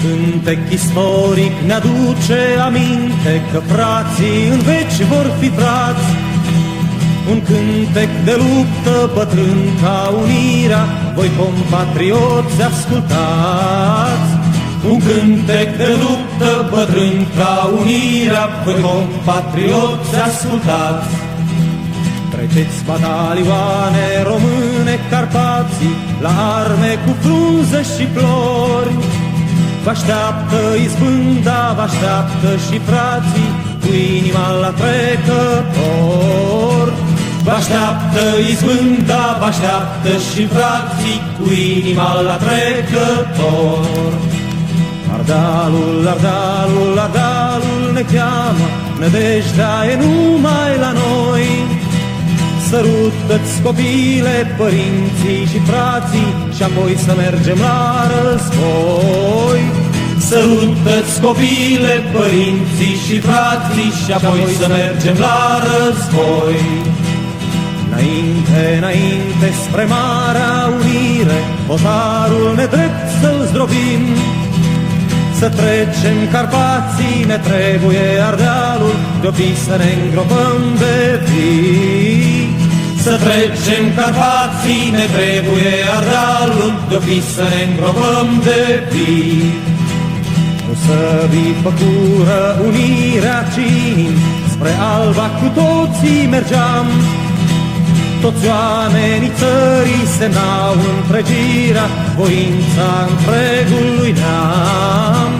cântec istoric ne-aduce aminte că frații în veci vor fi frați. Un cântec de luptă bătrân ca unirea, voi compatrioți ascultați. Un cântec de luptă bătrân ca unirea, voi compatrioți ascultați. Treceți batalioane române Carpații, la arme cu frunză și flori. Vă așteaptă izbânda, vă așteaptă și frații, cu inima la trecător. Vă așteaptă izbânda, vă așteaptă și frații, cu inima la trecător. Ardalul, Ardalul, Ardalul ne cheamă, nădejdea e numai la noi. Sărută-ți copile, părinții și frații, și apoi să mergem la război. Sărută-ți copile, părinții și frații, și apoi să mergem la război. Înainte, înainte, spre Marea Unire, hotarul nedrept să-l zdrobim. Să trecem Carpații, ne trebuie Ardealul, de-o să ne îngropăm de vii. Să trecem Carpații, ne trebuie Ardealul, de-o să ne îngropăm de vii. Nu să vii făcură unirea cinim, spre Alba cu toții mergeam. Toți oamenii țării semnau întregirea, voința întregului neam.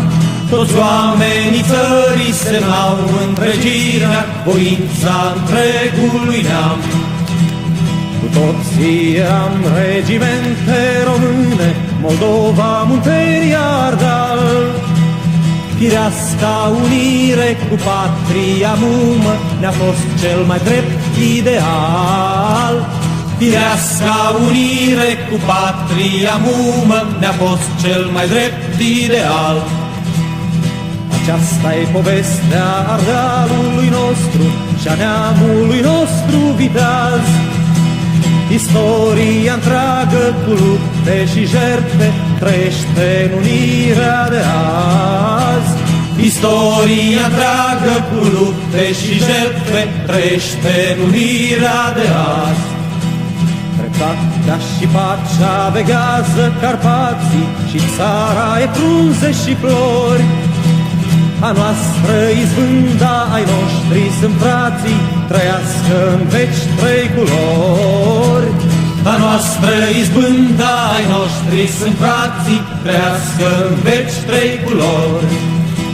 Toți oamenii țării semnau întregirea, voința întregului neam. Cu toții eram regimente române, Moldova, Muntenia, Ardeal. Fireasca unire cu patria mumă ne-a fost cel mai drept ideal. Fireasca unire cu patria mumă ne-a fost cel mai drept ideal. Aceasta-i povestea Ardealului nostru și-a neamului nostru viteaz. Istoria întreagă cu lupte și jertfe trăiește în unirea de azi. Istoria întreagă cu lupte și jertfe trăiește în unirea de azi. Dreptatea și pacea veghează Carpații și țara e frunze și flori. A noastră izbânda, ai noștri sunt frații, trăiască în veci trei culori. A noastră izbânda, ai noștri sunt frații, trăiască în veci trei culori.